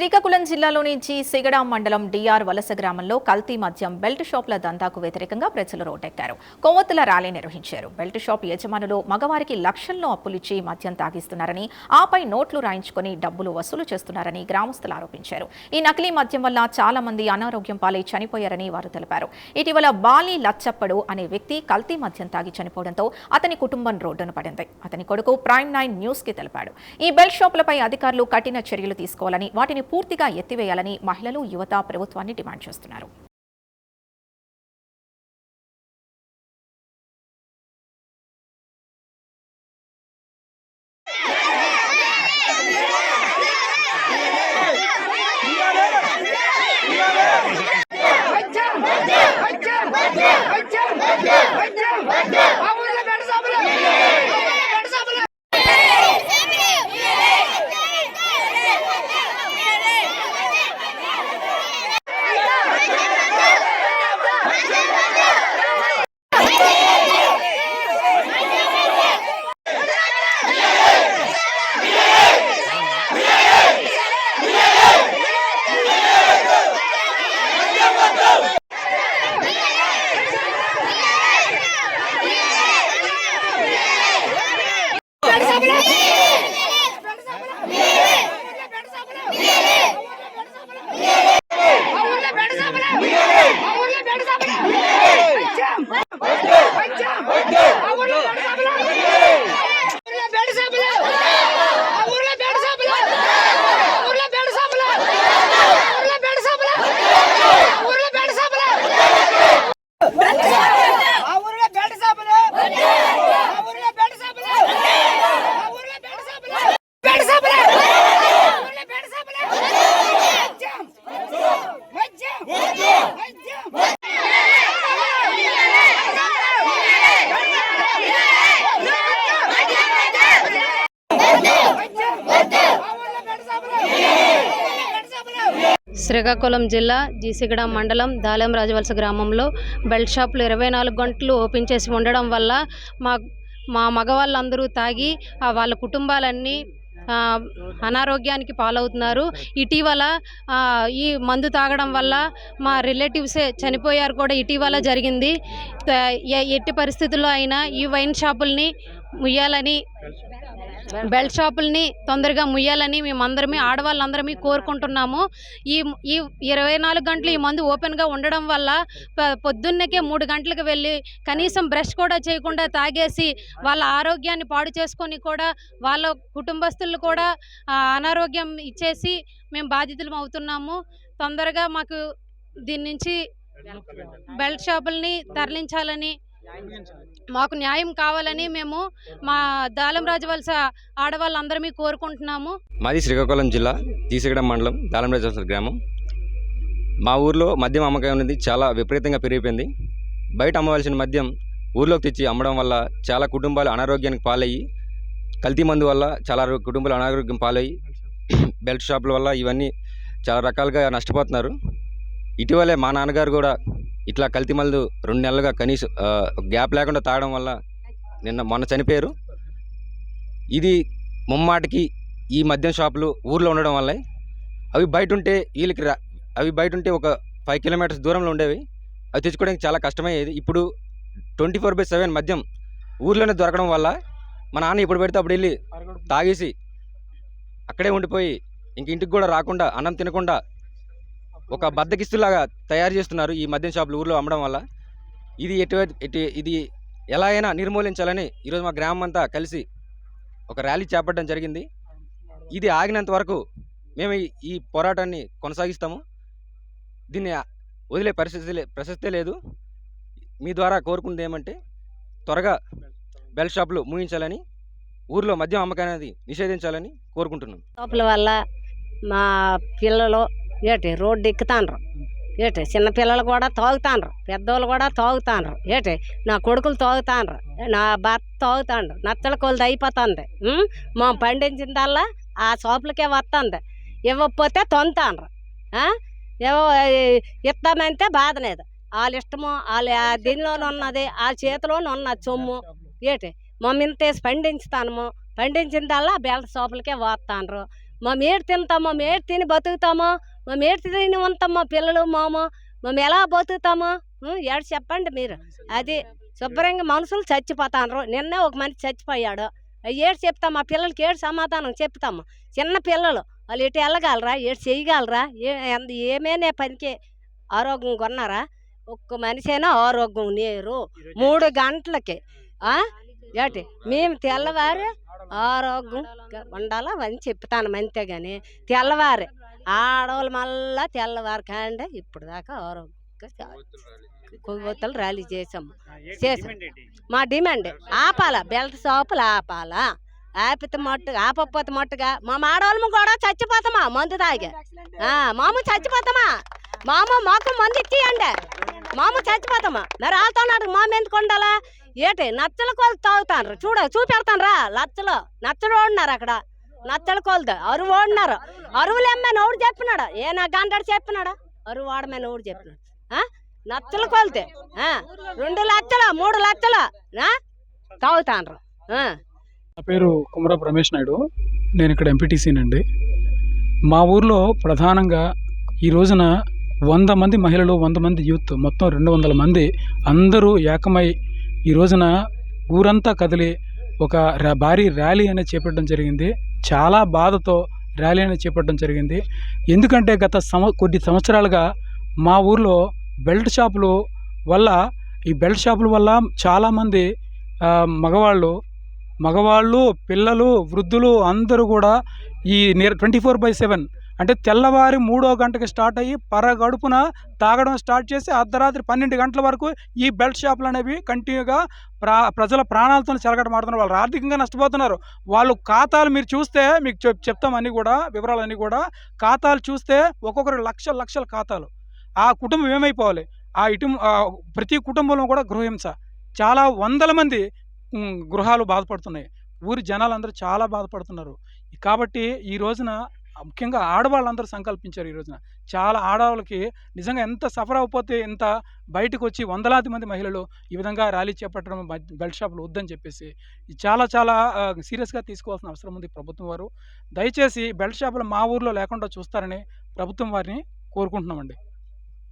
శ్రీకాకుళం జిల్లాలోని సిగడా మండలం డిఆర్ వలస గ్రామంలో కల్తీ మద్యం బెల్ట్ షాపుల దందాకు వ్యతిరేకంగా ప్రజలు రోడ్డెక్కారు. కొవ్వొత్తుల ర్యాలీ నిర్వహించారు. బెల్ట్ షాప్ యజమానులు మగవారికి లక్షల్లో అప్పులిచ్చి మద్యం తాగిస్తున్నారని, ఆపై నోట్లు రాయించుకొని డబ్బులు వసూలు చేస్తున్నారని గ్రామస్తులు ఆరోపించారు. ఈ నకిలీ మద్యం వల్ల చాలా మంది అనారోగ్యం పాలై చనిపోయారని వారు తెలిపారు. ఇటీవల బాలి లచ్చప్పడు అనే వ్యక్తి కల్తీ మద్యం తాగి చనిపోవడంతో అతని కుటుంబం రోడ్డున పడింది. అతని కొడుకు ప్రైమ్ 9 న్యూస్ కి తెలిపాడు. ఈ బెల్ట్ షాపులపై అధికారులు కఠిన చర్యలు తీసుకోవాలని, వాటిని పూర్తిగా ఎత్తివేయాలని మహిళలు, యువత ప్రభుత్వాన్ని డిమాండ్ చేస్తున్నారు. శ్రీకాకుళం జిల్లా సిగడా మండలం దాలెం రాజవలస గ్రామంలో బెల్ట్ షాపులు 24 గంటలు ఓపెన్ చేసి ఉండడం వల్ల మా మగవాళ్ళందరూ తాగి వాళ్ళ కుటుంబాలన్నీ అనారోగ్యానికి పాలవుతున్నారు. ఇటీవల ఈ మందు తాగడం వల్ల మా రిలేటివ్సే చనిపోయారు కూడా ఇటీవల జరిగింది. ఎట్టి పరిస్థితుల్లో అయినా ఈ వైన్ షాపుల్ని ముయ్యాలని, బెల్ట్ షాపుల్ని తొందరగా ముయ్యాలని మేమందరమే, ఆడవాళ్ళందరమే కోరుకుంటున్నాము. ఈ 24 గంటలు ఈ మందు ఓపెన్గా ఉండడం వల్ల పొద్దున్నకే 3 గంటలకు వెళ్ళి కనీసం బ్రష్ కూడా చేయకుండా తాగేసి వాళ్ళ ఆరోగ్యాన్ని పాడు చేసుకొని కూడా వాళ్ళ కుటుంబస్తులు కూడా అనారోగ్యం ఇచ్చేసి మేము బాధితులం అవుతున్నాము. తొందరగా మాకు దీని నుంచి బెల్ట్ షాపుల్ని తరలించాలని, మాకు న్యాయం కావాలని మేము మా దాలెం రాజవలస ఆడవాళ్ళందరమీ కోరుకుంటున్నాము. మాది శ్రీకాకుళం జిల్లా సిగడా మండలం దాలెం రాజవలస గ్రామం. మా ఊర్లో మద్యం అమ్మకం అనేది చాలా విపరీతంగా పెరిగిపోయింది. బయట అమ్మవలసిన మద్యం ఊర్లోకి తెచ్చి అమ్మడం వల్ల చాలా కుటుంబాలు అనారోగ్యానికి పాలయ్యి, కల్తీ మందు వల్ల చాలా కుటుంబాలు అనారోగ్యం పాలయ్యి, బెల్ట్ షాపుల వల్ల ఇవన్నీ చాలా రకాలుగా నష్టపోతున్నారు. ఇటీవలే మా నాన్నగారు కూడా ఇట్లా కల్తీ మందు 2 నెలలుగా కనీసం గ్యాప్ లేకుండా తాగడం వల్ల మొన్న చనిపోయారు. ఇది ముమ్మాటికి ఈ మద్యం షాపులు ఊర్లో ఉండడం వల్లే. అవి బయట ఉంటే ఒక 5 కిలోమీటర్స్ దూరంలో ఉండేవి. అవి తెచ్చుకోవడానికి చాలా కష్టమయ్యేది. ఇప్పుడు 24/7 మద్యం ఊర్లోనే దొరకడం వల్ల మా నాన్న ఇప్పుడు పెడితే అప్పుడు వెళ్ళి తాగేసి అక్కడే ఉండిపోయి ఇంక ఇంటికి కూడా రాకుండా, అన్నం తినకుండా ఒక బద్దకిస్తులాగా తయారు చేస్తున్నారు ఈ మద్యం షాపులు ఊర్లో అమ్మడం వల్ల. ఇది ఎలా అయినా నిర్మూలించాలని ఈరోజు మా గ్రామం అంతా కలిసి ఒక ర్యాలీ చేపట్టడం జరిగింది. ఇది ఆగినంత వరకు మేము ఈ పోరాటాన్ని కొనసాగిస్తాము. దీన్ని వదిలే ప్రసక్తే లేదు. మీ ద్వారా కోరుకుంది ఏమంటే త్వరగా బెల్ట్ షాపులు ముగించాలని, ఊర్లో మద్యం అమ్మకం అనేది నిషేధించాలని కోరుకుంటున్నాం. షాపుల వల్ల మా పిల్లలు రోడ్డు ఎక్కుతాండ్రు, చిన్న పిల్లలు కూడా తాగుతాండ్రు, పెద్దోళ్ళు కూడా తాగుతాండ్రు, నా కొడుకులు తాగుతాండ్రు, నా భర్త తాగుతాండ్రు. నచ్చల కొలది అయిపోతుంది. మా పండించిందల్లా ఆ షాపులకే వస్తుంది. ఇవ్వకపోతే తొంతాండ్రు. ఇస్తానంటే బాధ లేదు. వాళ్ళ ఇష్టము, వాళ్ళ దీనిలోనే ఉన్నది, వాళ్ళ చేతిలోనే ఉన్నది సొమ్ము. మేము ఇంతేసి పండించుతాము, పండించిందల్లా బెల్ట్ షాపులకే వస్తాండ్రు. మేము ఏడు తింటామో, మేము ఏడు తిని బతుకుతామో, మేము ఏడు తిని ఉంటామో పిల్లలు మేము ఎలా బతుకుతామో ఏడు చెప్పండి మీరు. అది శుభ్రంగా మనుషులు చచ్చిపోతారు. నిన్నే ఒక మనిషి చచ్చిపోయాడు. ఏడు చెప్తాం మా పిల్లలకి, ఏడు సమాధానం చెప్తాము. చిన్న పిల్లలు వాళ్ళు ఎటు వెళ్ళగలరా, ఏడు చేయగలరా? ఏమైనా పనికి ఆరోగ్యంగా ఉన్నారా? ఒక్క మనిషి అయినా ఆరోగ్యం లేరు. 3 గంటలకి ఏటి మేము తెల్లవారి ఆరోగ్యంగా ఉండాలా అని చెప్తాను. అంతేగాని తెల్లవారి ఆడవాళ్ళు మళ్ళా తెల్లవారు కాండే ఇప్పుడు దాకా ఆరోగ్యంగా కొవ్వొత్తులు ర్యాలీ చేసాము. మా డిమాండ్ ఆపాల, బెల్ట్ షాపులు ఆపాలా. ఆపితే మట్టుగా, ఆపకపోతే మట్టుగా మా ఆడవాళ్ళము కూడా చచ్చిపోతామా మందు తాగి. మాము చచ్చిపోతామా, మాకు మందు ఇచ్చేయండి, మాము చచ్చిపోతామా. మరి వాళ్ళతో మాము ఎందుకు ఉండాలా? ఏటి నచ్చల కోళ్ళు తాగుతాను చూపెడతాను రా. నచ్చలు ఓడినారు అక్కడ, నచ్చల కోళ్ళది అరువు ఓడినారు. అరువులు ఎమ్మని ఎవడు చెప్పినాడు? నా గంటడు చెప్పినాడు అరువు వాడమని ఎవడు చెప్పినాడు? నచ్చలు కోల్తే 2 లక్షలు 3 లక్షలు తాగుతాండ్రు. నా పేరు కుమరపు రమేష్ నాయుడు. నేను ఇక్కడ ఎంపీటీసీనండి. మా ఊర్లో ప్రధానంగా ఈ రోజున 100 మంది మహిళలు, 100 మంది యూత్, మొత్తం 200 మంది అందరూ ఏకమై ఈ రోజున ఊరంతా కదిలి ఒక భారీ ర్యాలీ అనేది చేపట్టడం జరిగింది. చాలా బాధతో ర్యాలీ అనేది చేపట్టడం జరిగింది. ఎందుకంటే గత కొద్ది సంవత్సరాలుగా మా ఊర్లో బెల్ట్ షాపులు వల్ల, ఈ బెల్ట్ షాపుల వల్ల చాలామంది మగవాళ్ళు, పిల్లలు, వృద్ధులు అందరూ కూడా ఈ 24/7 అంటే తెల్లవారి 3వ గంటకి స్టార్ట్ అయ్యి పరగడుపున తాగడం స్టార్ట్ చేసి అర్ధరాత్రి 12 గంటల వరకు ఈ బెల్ట్ షాపులు అనేవి కంటిన్యూగా ప్రజల ప్రాణాలతో చెలగటమాడుతున్నారు. వాళ్ళు ఆర్థికంగా నష్టపోతున్నారు. వాళ్ళు ఖాతాలు మీరు చూస్తే మీకు చెప్తాం అన్నీ కూడా, వివరాలన్నీ కూడా. ఖాతాలు చూస్తే ఒక్కొక్కరు లక్షల ఖాతాలు. ఆ కుటుంబం ఏమైపోవాలి? ప్రతి కుటుంబంలో కూడా గృహహింస. చాలా వందల మంది గృహాలు బాధపడుతున్నాయి. ఊరి జనాలందరూ చాలా బాధపడుతున్నారు. కాబట్టి ఈ రోజున ముఖ్యంగా ఆడవాళ్ళందరూ సంకల్పించారు. ఈ రోజున చాలా ఆడవాళ్ళకి నిజంగా ఎంత సఫర్ అయిపోతే ఎంత బయటకు వచ్చి వందలాది మంది మహిళలు ఈ విధంగా ర్యాలీ చేపట్టడం, బెల్ట్ షాపులు వద్దని చెప్పేసి చాలా సీరియస్గా తీసుకోవాల్సిన అవసరం ఉంది ప్రభుత్వం వారు. దయచేసి బెల్ట్ షాపులు మా ఊర్లో లేకుండా చూస్తారని ప్రభుత్వం వారిని కోరుకుంటున్నామండి.